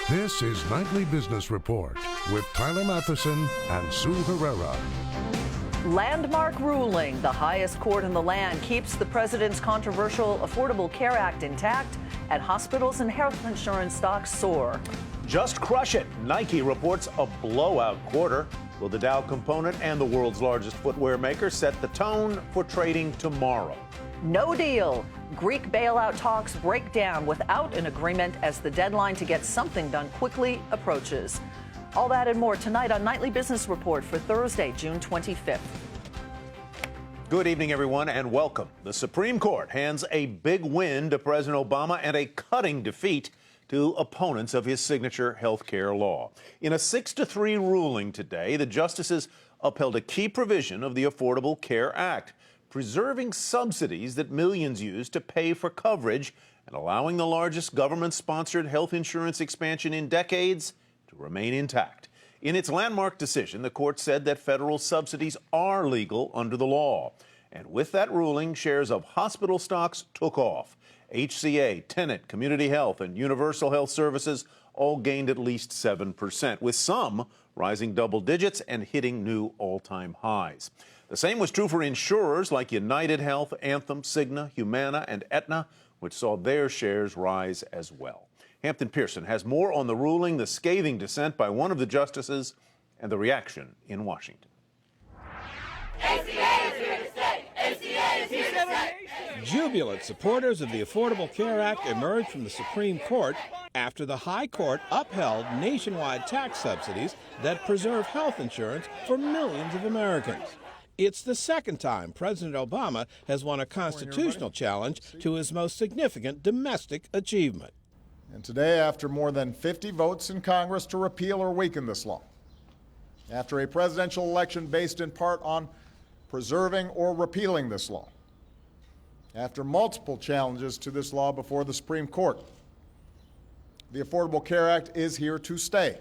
This is Nightly Business Report with Tyler Matheson and Sue Herrera. Landmark ruling. The highest court in the land keeps the president's controversial Affordable Care Act intact, and hospitals and health insurance stocks soar. Just crush it. Nike reports a blowout quarter. Will the Dow component and the world's largest footwear maker set the tone for trading tomorrow? No deal. Greek bailout talks break down without an agreement as the deadline to get something done quickly approaches. All that and more tonight on Nightly Business Report for Thursday, June 25th. Good evening, everyone, and welcome. The Supreme Court hands a big win to President Obama and a cutting defeat to opponents of his signature health care law. In a 6-3 ruling today, the justices upheld a key provision of the Affordable Care Act, preserving subsidies that millions use to pay for coverage and allowing the largest government-sponsored health insurance expansion in decades to remain intact. In its landmark decision, the court said that federal subsidies are legal under the law. And with that ruling, shares of hospital stocks took off. HCA, Tenet, Community Health, and Universal Health Services all gained at least 7%, with some rising double digits and hitting new all-time highs. The same was true for insurers like United Health, Anthem, Cigna, Humana, and Aetna, which saw their shares rise as well. Hampton Pearson has more on the ruling, the scathing dissent by one of the justices, and the reaction in Washington. ACA is here to stay. ACA is here to stay. Jubilant supporters of the Affordable Care Act emerged from the Supreme Court after the High Court upheld nationwide tax subsidies that preserve health insurance for millions of Americans. It's the second time President Obama has won a constitutional challenge to his most significant domestic achievement. And today, after more than 50 votes in Congress to repeal or weaken this law, after a presidential election based in part on preserving or repealing this law, after multiple challenges to this law before the Supreme Court, the Affordable Care Act is here to stay.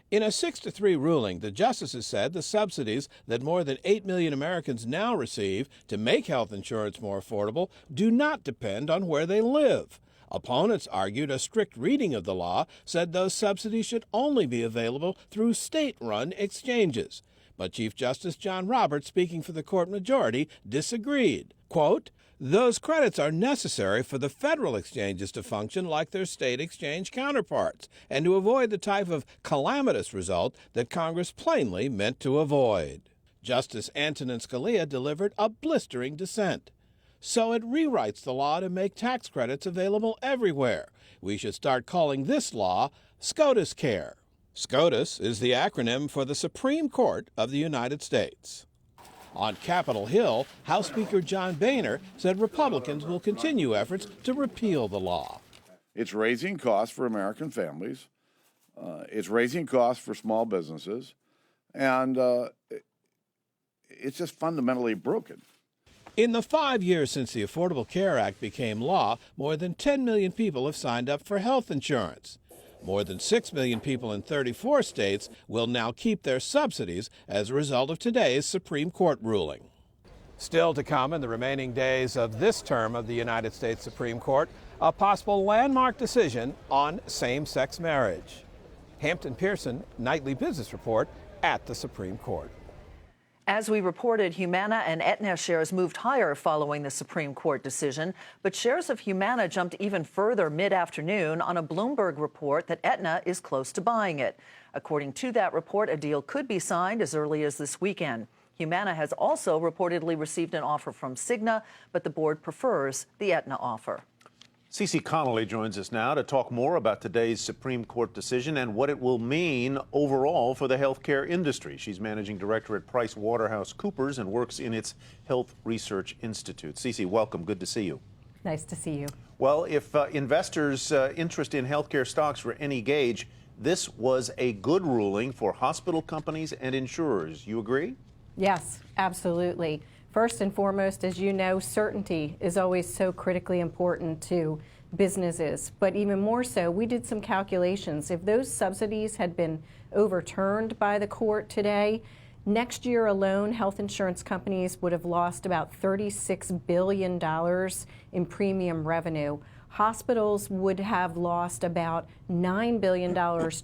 In a 6-3 ruling, the justices said the subsidies that more than 8 million Americans now receive to make health insurance more affordable do not depend on where they live. Opponents argued a strict reading of the law said those subsidies should only be available through state-run exchanges. But Chief Justice John Roberts, speaking for the court majority, disagreed. Quote, "Those credits are necessary for the federal exchanges to function like their state exchange counterparts and to avoid the type of calamitous result that Congress plainly meant to avoid." Justice Antonin Scalia delivered a blistering dissent. So it rewrites the law to make tax credits available everywhere. We should start calling this law SCOTUS Care. SCOTUS is the acronym for the Supreme Court of the United States. On Capitol Hill, House Speaker John Boehner said Republicans will continue efforts to repeal the law. It's raising costs for American families. It's raising costs for small businesses. And it's just fundamentally broken. In the 5 years since the Affordable Care Act became law, more than 10 million people have signed up for health insurance. More than 6 million people in 34 states will now keep their subsidies as a result of today's Supreme Court ruling. Still to come in the remaining days of this term of the United States Supreme Court, a possible landmark decision on same-sex marriage. Hampton Pearson, Nightly Business Report at the Supreme Court. As we reported, Humana and Aetna shares moved higher following the Supreme Court decision, but shares of Humana jumped even further mid-afternoon on a Bloomberg report that Aetna is close to buying it. According to that report, a deal could be signed as early as this weekend. Humana has also reportedly received an offer from Cigna, but the board prefers the Aetna offer. Cece Connolly joins us now to talk more about today's Supreme Court decision and what it will mean overall for the healthcare industry. She's managing director at PricewaterhouseCoopers and works in its Health Research Institute. Cece, welcome. Good to see you. Nice to see you. Well, if investors' interest in healthcare stocks were any gauge, this was a good ruling for hospital companies and insurers. You agree? Yes, absolutely. First and foremost, as you know, certainty is always so critically important to businesses. But even more so, we did some calculations. If those subsidies had been overturned by the court today, next year alone, health insurance companies would have lost about $36 billion in premium revenue. hospitals would have lost about $9 billion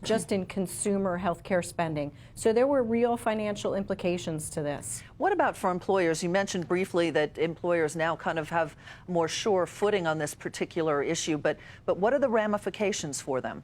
just in consumer healthcare spending. So there were real financial implications to this. What about for employers? You mentioned briefly that employers now kind of have more sure footing on this particular issue, but what are the ramifications for them?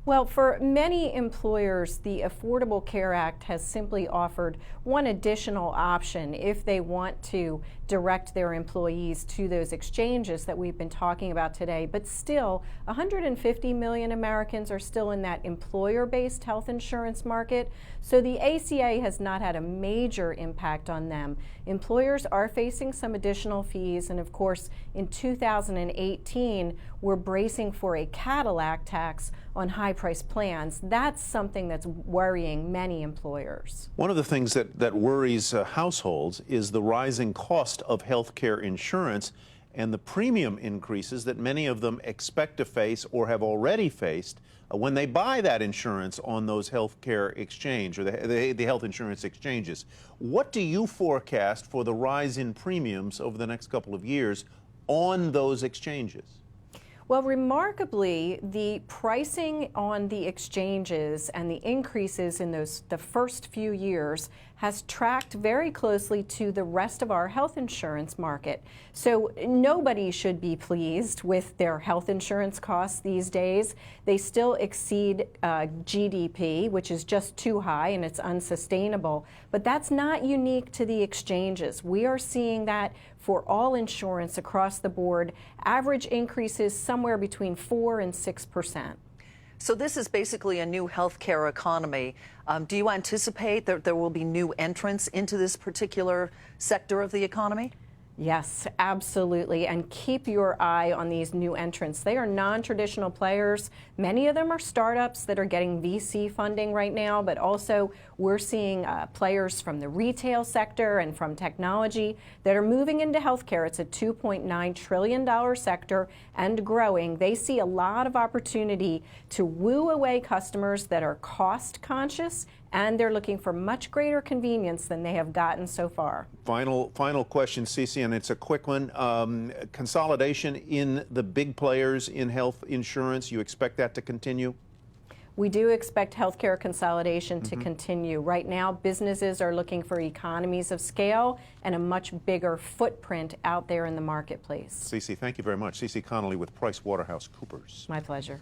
Well, for many employers, the Affordable Care Act has simply offered one additional option if they want to direct their employees to those exchanges that we've been talking about today. But still, 150 million Americans are still in that employer-based health insurance market, so the ACA has not had a major impact on them. Employers are facing some additional fees, and of course, in 2018, we're bracing for a Cadillac tax on high-priced plans. That's something that's worrying many employers. One of the things that worries households is the rising cost of health care insurance and the premium increases that many of them expect to face or have already faced when they buy that insurance on those health care exchange or the health insurance exchanges. What do you forecast for the rise in premiums over the next couple of years on those exchanges? Well, remarkably, the pricing on the exchanges and the increases in the first few years has tracked very closely to the rest of our health insurance market. So nobody should be pleased with their health insurance costs these days. They still exceed GDP, which is just too high and it's unsustainable. But that's not unique to the exchanges. We are seeing that for all insurance across the board, average increases somewhere between 4 and 6%. So this is basically a new healthcare economy. Do you anticipate that there will be new entrants into this particular sector of the economy? Yes, absolutely. And keep your eye on these new entrants. They are non-traditional players. Many of them are startups that are getting VC funding right now, but also we're seeing players from the retail sector and from technology that are moving into healthcare. It's a $2.9 trillion sector and growing. They see a lot of opportunity to woo away customers that are cost conscious, and they're looking for much greater convenience than they have gotten so far. Final question, Cece, and it's a quick one. Consolidation in the big players in health insurance, you expect that to continue? We do expect healthcare consolidation to continue. Right now, businesses are looking for economies of scale and a much bigger footprint out there in the marketplace. Cece, thank you very much. Cece Connolly with PricewaterhouseCoopers. My pleasure.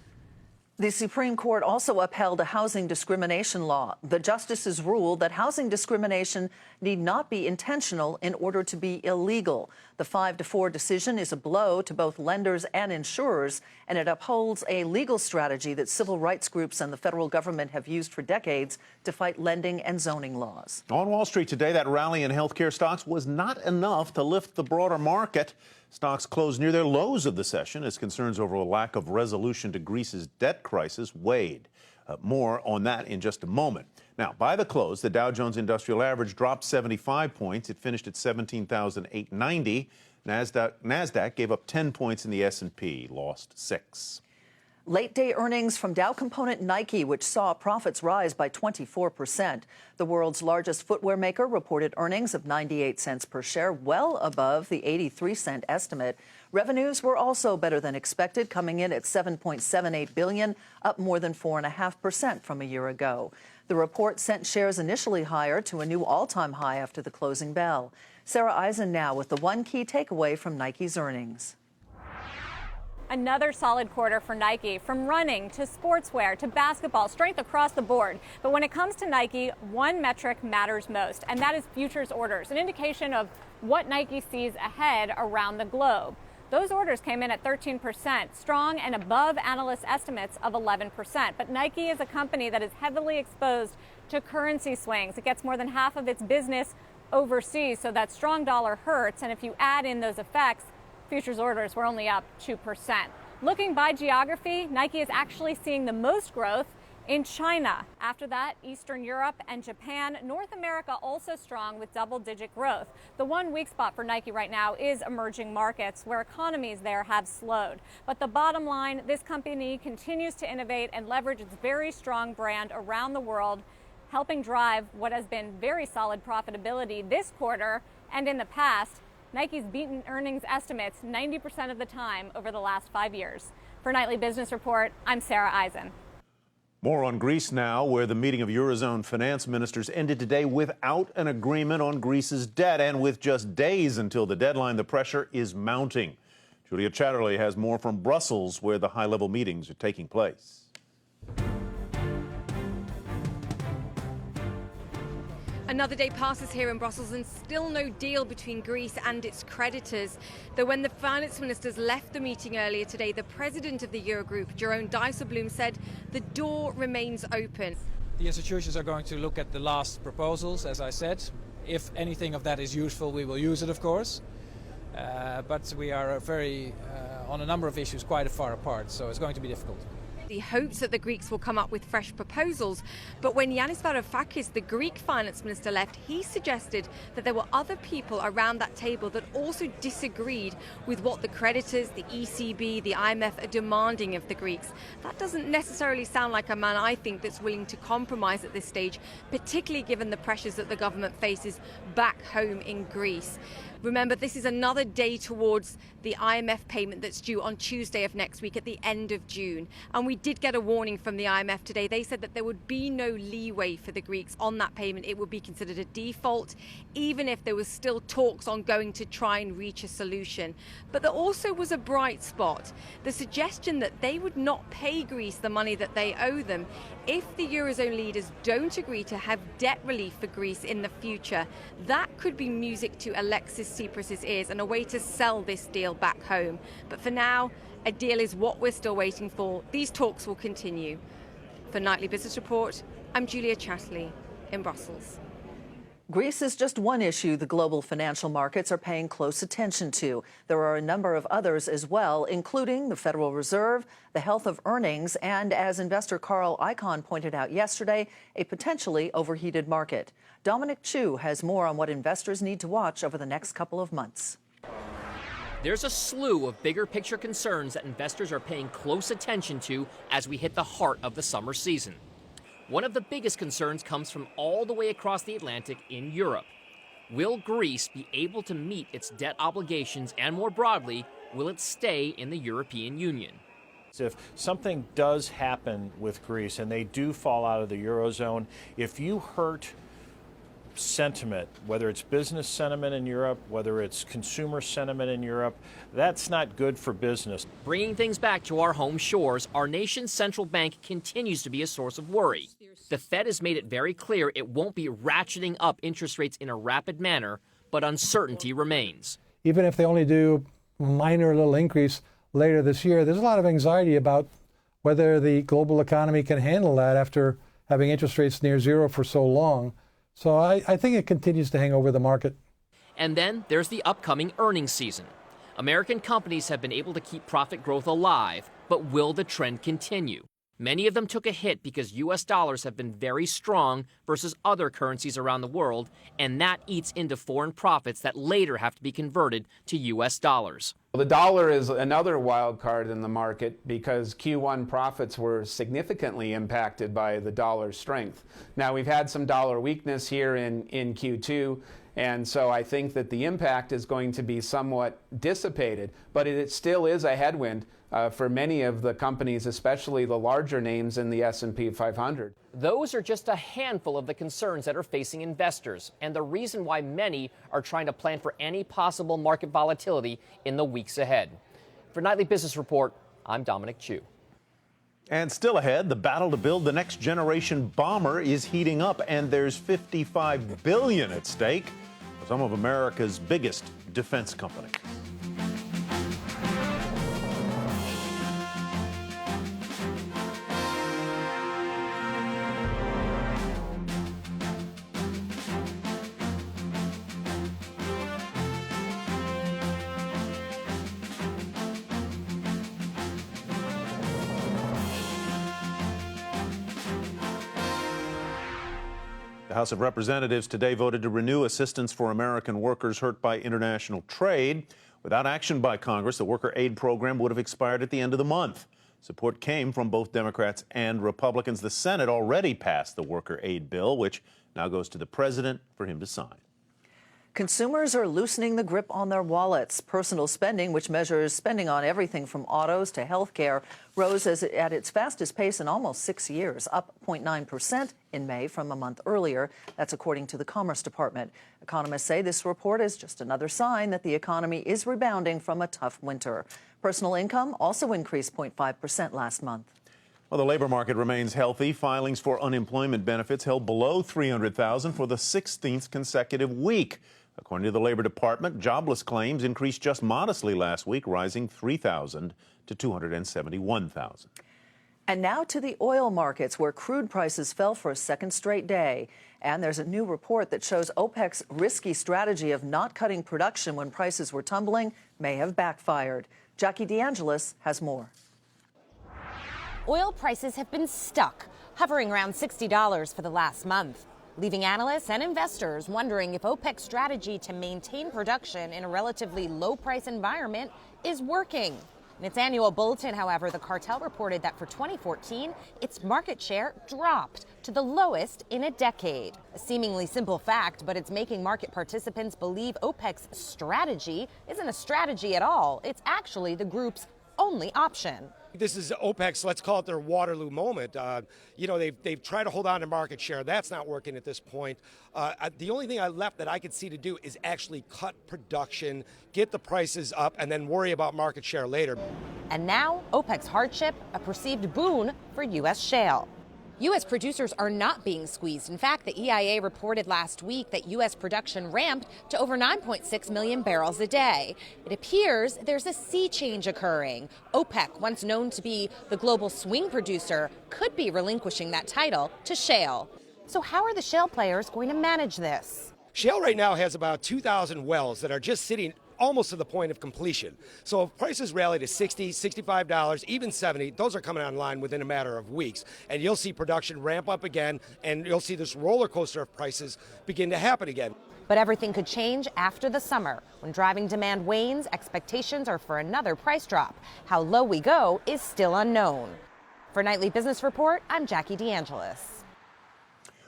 The Supreme Court also upheld a housing discrimination law. The justices ruled that housing discrimination need not be intentional in order to be illegal. The 5-4 decision is a blow to both lenders and insurers, and it upholds a legal strategy that civil rights groups and the federal government have used for decades to fight lending and zoning laws. On Wall Street today, that rally in healthcare stocks was not enough to lift the broader market. Stocks closed near their lows of the session as concerns over a lack of resolution to Greece's debt crisis weighed. More on that in just a moment. Now, by the close, the Dow Jones Industrial Average dropped 75 points. It finished at 17,890. NASDAQ gave up 10 points and the S&P lost 6. Late-day earnings from Dow component Nike, which saw profits rise by 24%. The world's largest footwear maker reported earnings of 98 cents per share, well above the 83-cent estimate. Revenues were also better than expected, coming in at $7.78 billion, up more than 4.5% from a year ago. The report sent shares initially higher to a new all-time high after the closing bell. Sarah Eisen now with the one key takeaway from Nike's earnings. Another solid quarter for Nike, from running to sportswear to basketball, strength across the board. But when it comes to Nike, one metric matters most, and that is futures orders, an indication of what Nike sees ahead around the globe. Those orders came in at 13%, strong and above analyst estimates of 11%. But Nike is a company that is heavily exposed to currency swings. It gets more than half of its business overseas, so that strong dollar hurts. And if you add in those effects, futures orders were only up 2%. Looking by geography, Nike is actually seeing the most growth in China. After that, Eastern Europe and Japan. North America also strong with double-digit growth. The one weak spot for Nike right now is emerging markets, where economies there have slowed. But the bottom line, this company continues to innovate and leverage its very strong brand around the world, helping drive what has been very solid profitability this quarter and in the past. Nike's beaten earnings estimates 90% of the time over the last 5 years. For Nightly Business Report, I'm Sarah Eisen. More on Greece now, where the meeting of Eurozone finance ministers ended today without an agreement on Greece's debt. And with just days until the deadline, the pressure is mounting. Julia Chatterley has more from Brussels, where the high-level meetings are taking place. Another day passes here in Brussels and still no deal between Greece and its creditors. Though when the finance ministers left the meeting earlier today, the president of the Eurogroup, Jeroen Dijsselbloem, said the door remains open. The institutions are going to look at the last proposals, as I said. If anything of that is useful, we will use it, of course. But we are on a number of issues, quite far apart, so it's going to be difficult. He hopes that the Greeks will come up with fresh proposals, but when Yanis Varoufakis, the Greek finance minister, left, he suggested that there were other people around that table that also disagreed with what the creditors, the ECB, the IMF are demanding of the Greeks. That doesn't necessarily sound like a man, I think, that's willing to compromise at this stage, particularly given the pressures that the government faces back home in Greece. Remember, this is another day towards the IMF payment that's due on Tuesday of next week at the end of June. And we did get a warning from the IMF today. They said that there would be no leeway for the Greeks on that payment. It would be considered a default, even if there was still talks ongoing to try and reach a solution. But there also was a bright spot, the suggestion that they would not pay Greece the money that they owe them if the Eurozone leaders don't agree to have debt relief for Greece in the future. That could be music to Alexis Tsipras' ears and a way to sell this deal back home. But for now, a deal is what we're still waiting for. These talks will continue. For Nightly Business Report, I'm Julia Chatterley in Brussels. Greece is just one issue the global financial markets are paying close attention to. There are a number of others as well, including the Federal Reserve, the health of earnings, and, as investor Carl Icahn pointed out yesterday, a potentially overheated market. Dominic Chu has more on what investors need to watch over the next couple of months. There's a slew of bigger picture concerns that investors are paying close attention to as we hit the heart of the summer season. One of the biggest concerns comes from all the way across the Atlantic in Europe. Will Greece be able to meet its debt obligations, and more broadly, will it stay in the European Union? If something does happen with Greece and they do fall out of the Eurozone, if you hurt sentiment, whether it's business sentiment in Europe, whether it's consumer sentiment in Europe, that's not good for business. Bringing things back to our home shores, our nation's central bank continues to be a source of worry. The Fed has made it very clear it won't be ratcheting up interest rates in a rapid manner, but uncertainty remains. Even if they only do a minor little increase later this year, there's a lot of anxiety about whether the global economy can handle that after having interest rates near zero for so long. So I think it continues to hang over the market. And then there's the upcoming earnings season. American companies have been able to keep profit growth alive, but will the trend continue? Many of them took a hit because U.S. dollars have been very strong versus other currencies around the world, and that eats into foreign profits that later have to be converted to U.S. dollars. The dollar is another wild card in the market because Q1 profits were significantly impacted by the dollar's strength. Now, we've had some dollar weakness here in Q2, and so I think that the impact is going to be somewhat dissipated, but it still is a headwind for many of the companies, especially the larger names in the S&P 500. Those are just a handful of the concerns that are facing investors, and the reason why many are trying to plan for any possible market volatility in the weeks ahead. For Nightly Business Report, I'm Dominic Chu. And still ahead, the battle to build the next generation bomber is heating up, and there's $55 billion at stake for some of America's biggest defense companies. The House of Representatives today voted to renew assistance for American workers hurt by international trade. Without action by Congress, the worker aid program would have expired at the end of the month. Support came from both Democrats and Republicans. The Senate already passed the worker aid bill, which now goes to the president for him to sign. Consumers are loosening the grip on their wallets. Personal spending, which measures spending on everything from autos to health care, rose at its fastest pace in almost 6 years, up 0.9% in May from a month earlier. That's according to the Commerce Department. Economists say this report is just another sign that the economy is rebounding from a tough winter. Personal income also increased 0.5% last month. Well, the labor market remains healthy. Filings for unemployment benefits held below 300,000 for the 16th consecutive week. According to the Labor Department, jobless claims increased just modestly last week, rising 3,000 to 271,000. And now to the oil markets, where crude prices fell for a second straight day. And there's a new report that shows OPEC's risky strategy of not cutting production when prices were tumbling may have backfired. Jackie DeAngelis has more. Oil prices have been stuck, hovering around $60 for the last month, leaving analysts and investors wondering if OPEC's strategy to maintain production in a relatively low-price environment is working. In its annual bulletin, however, the cartel reported that for 2014, its market share dropped to the lowest in a decade. A seemingly simple fact, but it's making market participants believe OPEC's strategy isn't a strategy at all. It's actually the group's only option. This is OPEC's, let's call it their Waterloo moment. They've tried to hold on to market share. That's not working at this point. The only thing left that I could see to do is actually cut production, get the prices up, and then worry about market share later. And now, OPEC's hardship, a perceived boon for U.S. shale. U.S. producers are not being squeezed. In fact, the EIA reported last week that U.S. production ramped to over 9.6 million barrels a day. It appears there's a sea change occurring. OPEC, once known to be the global swing producer, could be relinquishing that title to shale. So how are the shale players going to manage this? Shale right now has about 2,000 wells that are just sitting almost to the point of completion. So if prices rally to $60, $65, even $70, those are coming online within a matter of weeks. And you'll see production ramp up again, and you'll see this roller coaster of prices begin to happen again. But everything could change after the summer. When driving demand wanes, expectations are for another price drop. How low we go is still unknown. For Nightly Business Report, I'm Jackie DeAngelis.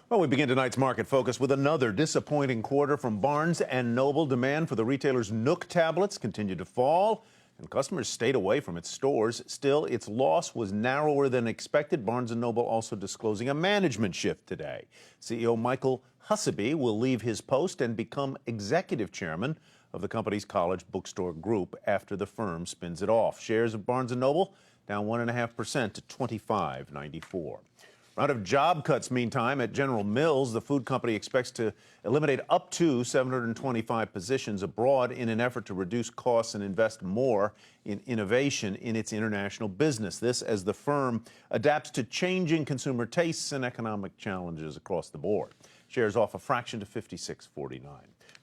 Well, we begin tonight's market focus with another disappointing quarter from Barnes & Noble. Demand for the retailer's Nook tablets continued to fall, and customers stayed away from its stores. Still, its loss was narrower than expected. Barnes & Noble also disclosing a management shift today. CEO Michael Hussaby will leave his post and become executive chairman of the company's college bookstore group after the firm spins it off. Shares of Barnes & Noble down 1.5% to $25.94. Round of job cuts, meantime, at General Mills. The food company expects to eliminate up to 725 positions abroad in an effort to reduce costs and invest more in innovation in its international business. This as the firm adapts to changing consumer tastes and economic challenges across the board. Shares off a fraction to $56.49.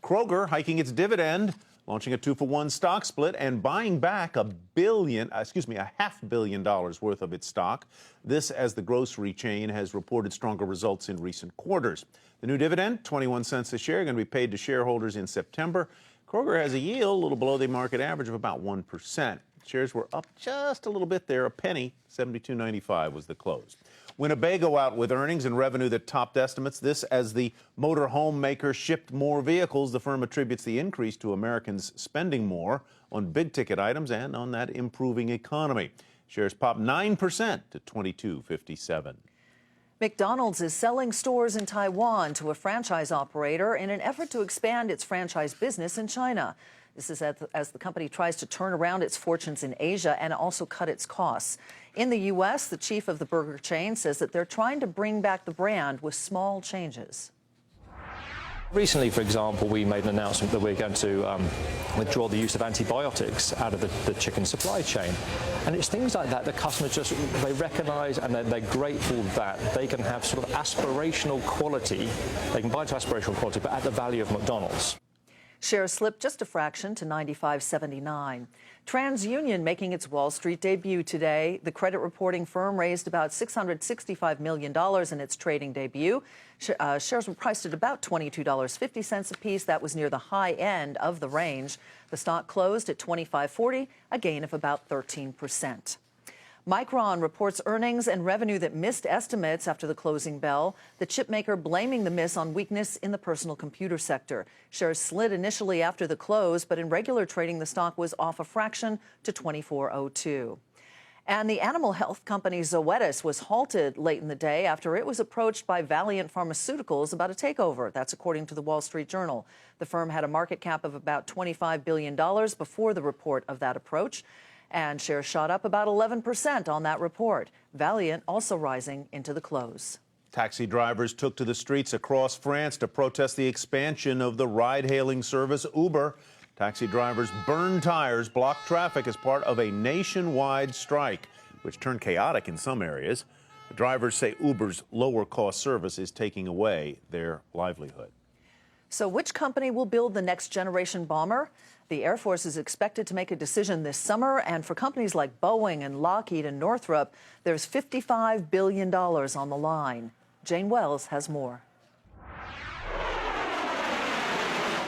Kroger hiking its dividend, launching a 2-for-1 stock split and buying back a $500 million worth of its stock. This as the grocery chain has reported stronger results in recent quarters. The new dividend, 21 cents a share, going to be paid to shareholders in September. Kroger has a yield a little below the market average of about 1%. Shares were up just a little bit there, a penny. 72.95 was the close. Winnebago out with earnings and revenue that topped estimates. This as the motor home maker shipped more vehicles. The firm attributes the increase to Americans spending more on big-ticket items and on that improving economy. Shares popped 9% to $22.57. McDonald's is selling stores in Taiwan to a franchise operator in an effort to expand its franchise business in China. This is as the company tries to turn around its fortunes in Asia and also cut its costs. In the U.S., the chief of the burger chain says that they're trying to bring back the brand with small changes. Recently, for example, we made an announcement that we're going to withdraw the use of antibiotics out of the chicken supply chain. And it's things like that customers they recognise and they're grateful that they can have sort of aspirational quality. They can buy to aspirational quality, but at the value of McDonald's. Shares slipped just a fraction to $95.79. TransUnion making its Wall Street debut today. The credit reporting firm raised about $665 million in its trading debut. Shares were priced at about $22.50 apiece. That was near the high end of the range. The stock closed at $25.40, a gain of about 13%. Micron reports earnings and revenue that missed estimates after the closing bell, the chipmaker blaming the miss on weakness in the personal computer sector. Shares slid initially after the close, but in regular trading, the stock was off a fraction to $24.02. And the animal health company Zoetis was halted late in the day after it was approached by Valiant Pharmaceuticals about a takeover. That's according to the Wall Street Journal. The firm had a market cap of about $25 billion before the report of that approach, and shares shot up about 11% on that report. Valiant also rising into the close. Taxi drivers took to the streets across France to protest the expansion of the ride-hailing service Uber. Taxi drivers burned tires, blocked traffic as part of a nationwide strike, which turned chaotic in some areas. The drivers say Uber's lower-cost service is taking away their livelihood. So which company will build the next generation bomber? The Air Force is expected to make a decision this summer, and for companies like Boeing and Lockheed and Northrop, there's $55 billion on the line. Jane Wells has more.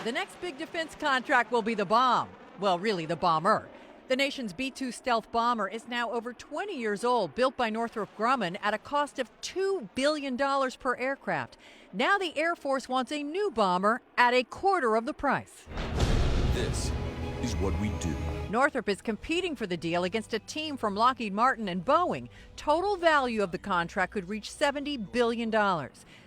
The next big defense contract will be the bomb. Well, really, the bomber. The nation's B-2 stealth bomber is now over 20 years old, built by Northrop Grumman at a cost of $2 billion per aircraft. Now the Air Force wants a new bomber at a quarter of the price. This is what we do. Northrop is competing for the deal against a team from Lockheed Martin and Boeing. Total value of the contract could reach $70 billion.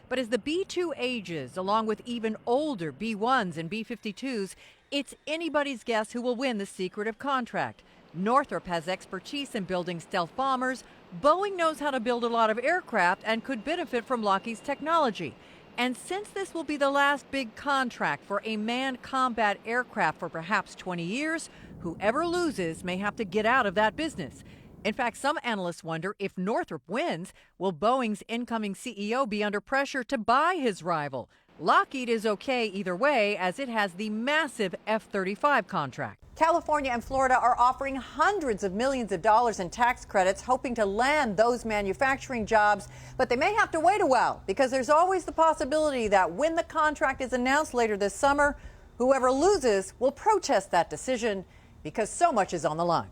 But as the B-2 ages, along with even older B-1s and B-52s, it's anybody's guess who will win the secretive contract. Northrop has expertise in building stealth bombers. Boeing knows how to build a lot of aircraft and could benefit from Lockheed's technology. And since this will be the last big contract for a manned combat aircraft for perhaps 20 years, whoever loses may have to get out of that business. In fact, some analysts wonder if Northrop wins, will Boeing's incoming CEO be under pressure to buy his rival? Lockheed is okay either way, as it has the massive F-35 contract. California and Florida are offering hundreds of millions of dollars in tax credits, hoping to land those manufacturing jobs. But they may have to wait a while, because there's always the possibility that when the contract is announced later this summer, whoever loses will protest that decision, because so much is on the line.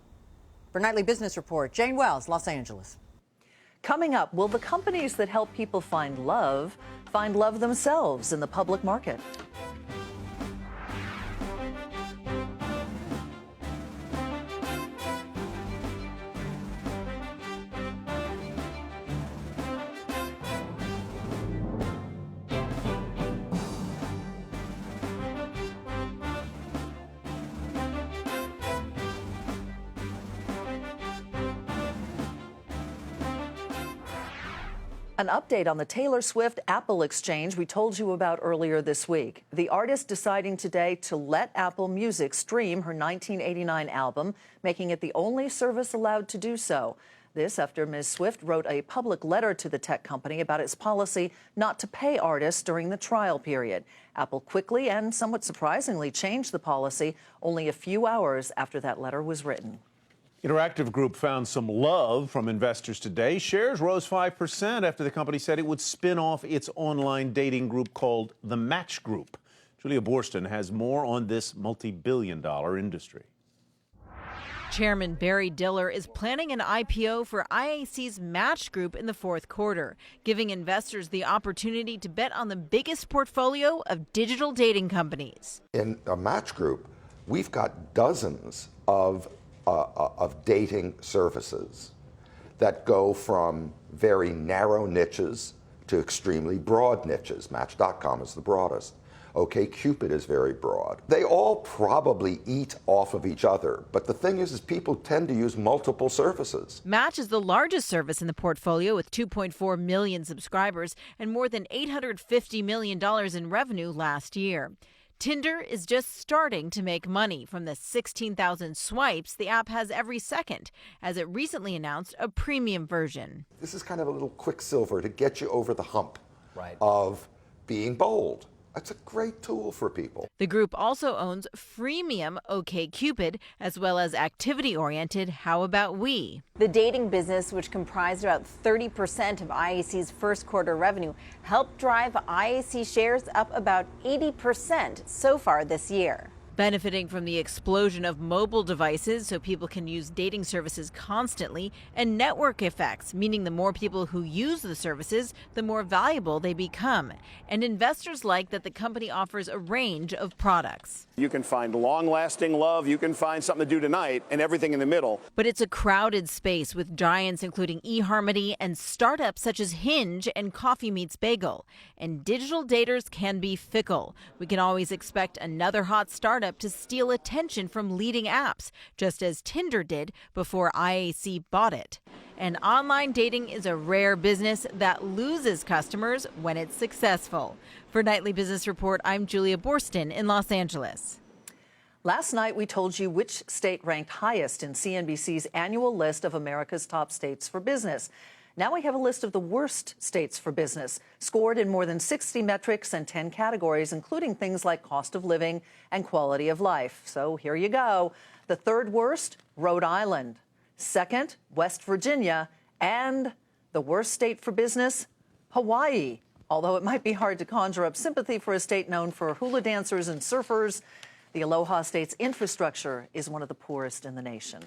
For Nightly Business Report, Jane Wells, Los Angeles. Coming up, will the companies that help people find love themselves in the public market? An update on the Taylor Swift-Apple exchange we told you about earlier this week. The artist deciding today to let Apple Music stream her 1989 album, making it the only service allowed to do so. This after Ms. Swift wrote a public letter to the tech company about its policy not to pay artists during the trial period. Apple quickly and somewhat surprisingly changed the policy only a few hours after that letter was written. Interactive Group found some love from investors today. Shares rose 5% after the company said it would spin off its online dating group called the Match Group. Julia Borston has more on this multi-billion-dollar industry. Chairman Barry Diller is planning an IPO for IAC's Match Group in the fourth quarter, giving investors the opportunity to bet on the biggest portfolio of digital dating companies. In a Match Group, we've got dozens of dating services that go from very narrow niches to extremely broad niches. Match.com is the broadest. OkCupid is very broad. They all probably eat off of each other, but the thing is people tend to use multiple services. Match is the largest service in the portfolio with 2.4 million subscribers and more than $850 million in revenue last year. Tinder is just starting to make money from the 16,000 swipes the app has every second, as it recently announced a premium version. This is kind of a little quicksilver to get you over the hump of being bold. That's a great tool for people. The group also owns freemium OkCupid, as well as activity-oriented How About We. The dating business, which comprised about 30% of IAC's first quarter revenue, helped drive IAC shares up about 80% so far this year. benefiting from the explosion of mobile devices so people can use dating services constantly, and network effects, meaning the more people who use the services, the more valuable they become. And investors like that the company offers a range of products. You can find long-lasting love, you can find something to do tonight, and everything in the middle. But it's a crowded space with giants including eHarmony and startups such as Hinge and Coffee Meets Bagel. And digital daters can be fickle. We can always expect another hot startup to steal attention from leading apps, just as Tinder did before IAC bought it. And online dating is a rare business that loses customers when it's successful. For Nightly Business Report, I'm Julia Borston in Los Angeles. Last night, we told you which state ranked highest in CNBC's annual list of America's top states for business. Now we have a list of the worst states for business, scored in more than 60 metrics and 10 categories, including things like cost of living and quality of life. So here you go. The third worst, Rhode Island. Second, West Virginia. And the worst state for business, Hawaii. Although it might be hard to conjure up sympathy for a state known for hula dancers and surfers, the Aloha State's infrastructure is one of the poorest in the nation.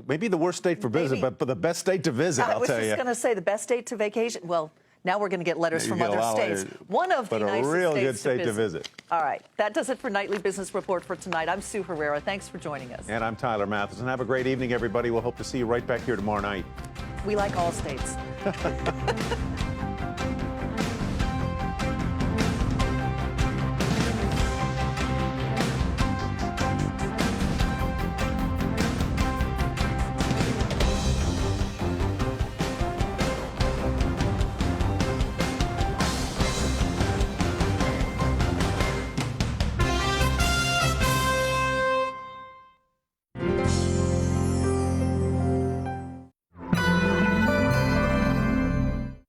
Maybe the worst state for business, but the best state to visit, I'll tell you. I was just going to say the best state to vacation. Well, now we're going to get letters from other states. One of the nicest states. But a real good state to visit. All right. That does it for Nightly Business Report for tonight. I'm Sue Herrera. Thanks for joining us. And I'm Tyler Mathisen. Have a great evening, everybody. We'll hope to see you right back here tomorrow night. We like all states.